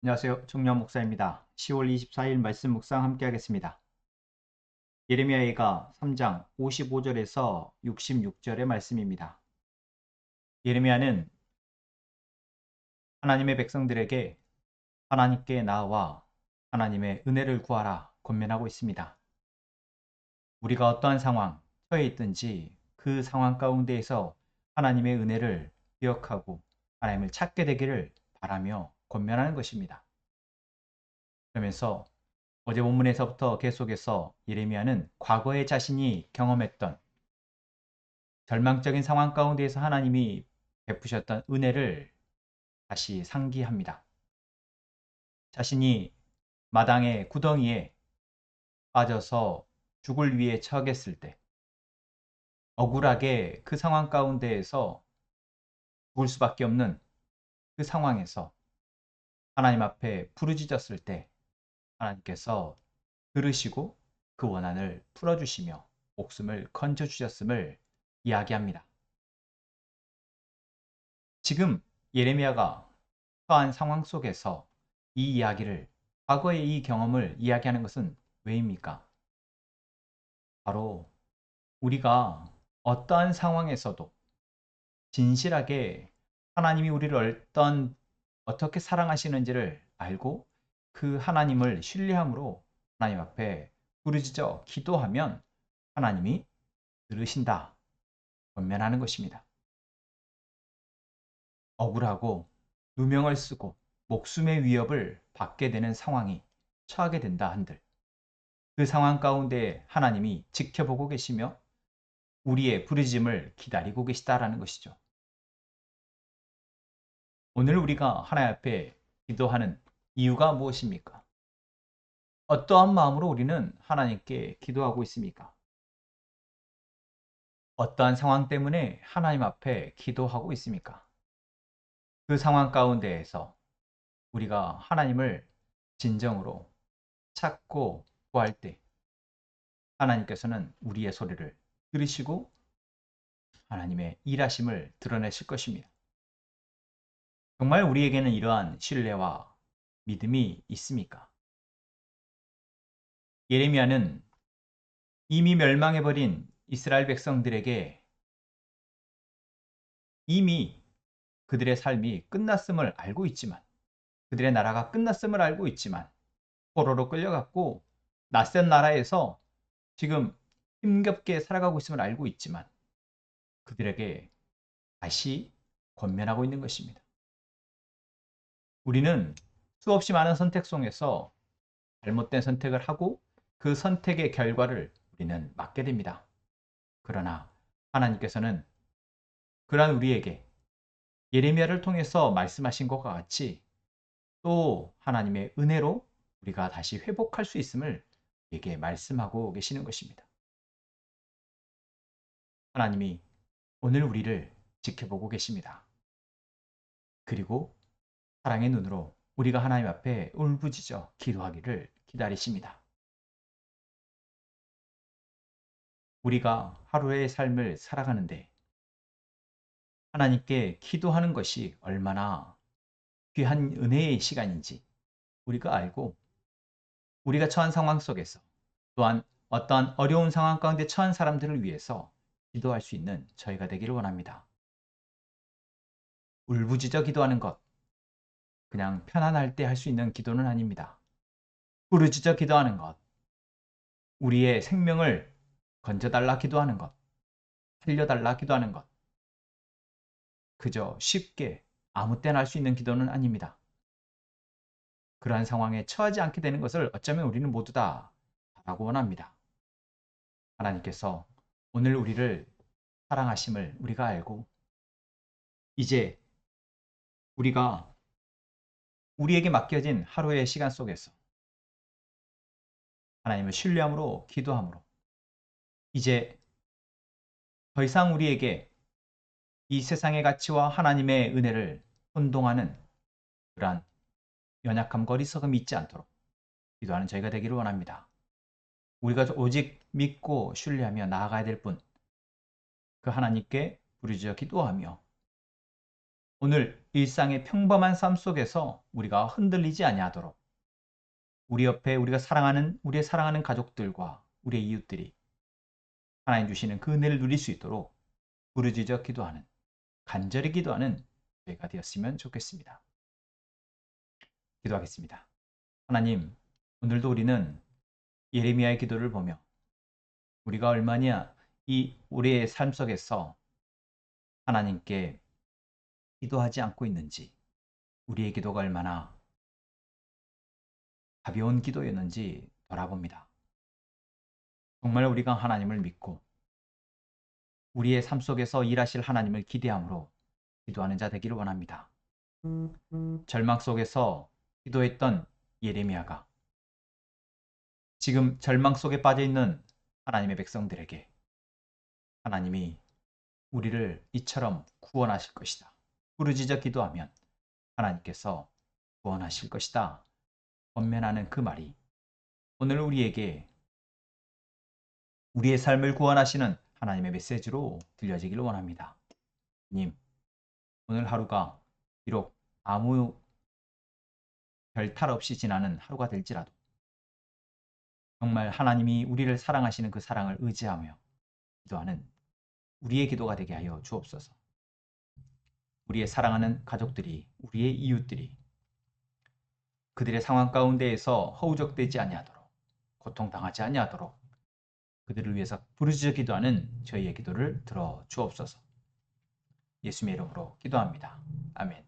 안녕하세요. 청년 목사입니다. 10월 24일 말씀 묵상 함께 하겠습니다. 예레미야가 3장 55절에서 66절의 말씀입니다. 예레미야는 하나님의 백성들에게 하나님께 나아와 하나님의 은혜를 구하라 권면하고 있습니다. 우리가 어떠한 상황, 처해 있든지 그 상황 가운데에서 하나님의 은혜를 기억하고 하나님을 찾게 되기를 바라며 권면하는 것입니다. 그러면서 어제 본문에서부터 계속해서 예레미야는 과거에 자신이 경험했던 절망적인 상황 가운데에서 하나님이 베푸셨던 은혜를 다시 상기합니다. 자신이 마당의 구덩이에 빠져서 죽을 위해 처했을 때 억울하게 그 상황 가운데에서 죽을 수밖에 없는 그 상황에서 하나님 앞에 부르짖었을 때 하나님께서 들으시고 그 원한을 풀어주시며 목숨을 건져주셨음을 이야기합니다. 지금 예레미야가 처한 상황 속에서 이 이야기를, 과거의 이 경험을 이야기하는 것은 왜입니까? 바로 우리가 어떠한 상황에서도 진실하게 하나님이 우리를 어떻게 사랑하시는지를 알고 그 하나님을 신뢰함으로 하나님 앞에 부르짖어 기도하면 하나님이 들으신다, 권면하는 것입니다. 억울하고 누명을 쓰고 목숨의 위협을 받게 되는 상황이 처하게 된다 한들 그 상황 가운데 하나님이 지켜보고 계시며 우리의 부르짖음을 기다리고 계시다라는 것이죠. 오늘 우리가 하나님 앞에 기도하는 이유가 무엇입니까? 어떠한 마음으로 우리는 하나님께 기도하고 있습니까? 어떠한 상황 때문에 하나님 앞에 기도하고 있습니까? 그 상황 가운데에서 우리가 하나님을 진정으로 찾고 구할 때 하나님께서는 우리의 소리를 들으시고 하나님의 일하심을 드러내실 것입니다. 정말 우리에게는 이러한 신뢰와 믿음이 있습니까? 예레미야는 이미 멸망해버린 이스라엘 백성들에게 이미 그들의 삶이 끝났음을 알고 있지만, 그들의 나라가 끝났음을 알고 있지만 포로로 끌려갔고 낯선 나라에서 지금 힘겹게 살아가고 있음을 알고 있지만 그들에게 다시 권면하고 있는 것입니다. 우리는 수없이 많은 선택 속에서 잘못된 선택을 하고 그 선택의 결과를 우리는 맞게 됩니다. 그러나 하나님께서는 그러한 우리에게 예레미야를 통해서 말씀하신 것과 같이 또 하나님의 은혜로 우리가 다시 회복할 수 있음을 우리에게 말씀하고 계시는 것입니다. 하나님이 오늘 우리를 지켜보고 계십니다. 그리고 사랑의 눈으로 우리가 하나님 앞에 울부짖어 기도하기를 기다리십니다. 우리가 하루의 삶을 살아가는데 하나님께 기도하는 것이 얼마나 귀한 은혜의 시간인지 우리가 알고 우리가 처한 상황 속에서 또한 어떠한 어려운 상황 가운데 처한 사람들을 위해서 기도할 수 있는 저희가 되기를 원합니다. 울부짖어 기도하는 것, 그냥 편안할 때 할 수 있는 기도는 아닙니다. 부르짖어 기도하는 것, 우리의 생명을 건져달라 기도하는 것, 살려달라 기도하는 것, 그저 쉽게 아무 때나 할 수 있는 기도는 아닙니다. 그러한 상황에 처하지 않게 되는 것을 어쩌면 우리는 모두 다 바라고 원합니다. 하나님께서 오늘 우리를 사랑하심을 우리가 알고 이제 우리가 우리에게 맡겨진 하루의 시간 속에서 하나님을 신뢰함으로 기도함으로 이제 더 이상 우리에게 이 세상의 가치와 하나님의 은혜를 혼동하는 그러한 연약함과 어리석음이 있지 않도록 기도하는 저희가 되기를 원합니다. 우리가 오직 믿고 신뢰하며 나아가야 될 분, 그 하나님께 부르짖어 기도하며 오늘 일상의 평범한 삶 속에서 우리가 흔들리지 아니하도록 우리 옆에 우리의 사랑하는 가족들과 우리의 이웃들이 하나님 주시는 그 은혜를 누릴 수 있도록 부르짖어 기도하는, 간절히 기도하는 저희가 되었으면 좋겠습니다. 기도하겠습니다. 하나님, 오늘도 우리는 예레미야의 기도를 보며 우리가 얼마나 우리의 삶 속에서 하나님께 기도하지 않고 있는지, 우리의 기도가 얼마나 가벼운 기도였는지 돌아봅니다. 정말 우리가 하나님을 믿고 우리의 삶 속에서 일하실 하나님을 기대함으로 기도하는 자 되기를 원합니다. 절망 속에서 기도했던 예레미야가 지금 절망 속에 빠져 있는 하나님의 백성들에게 하나님이 우리를 이처럼 구원하실 것이다. 부르짖어 기도하면 하나님께서 구원하실 것이다. 권면하는 그 말이 오늘 우리에게 우리의 삶을 구원하시는 하나님의 메시지로 들려지기를 원합니다. 님, 오늘 하루가 비록 아무 별 탈 없이 지나는 하루가 될지라도 정말 하나님이 우리를 사랑하시는 그 사랑을 의지하며 기도하는 우리의 기도가 되게 하여 주옵소서. 우리의 사랑하는 가족들이, 우리의 이웃들이 그들의 상황 가운데에서 허우적대지 아니하도록, 고통당하지 아니하도록 그들을 위해서 부르짖어 기도하는 저희의 기도를 들어 주옵소서. 예수님의 이름으로 기도합니다. 아멘.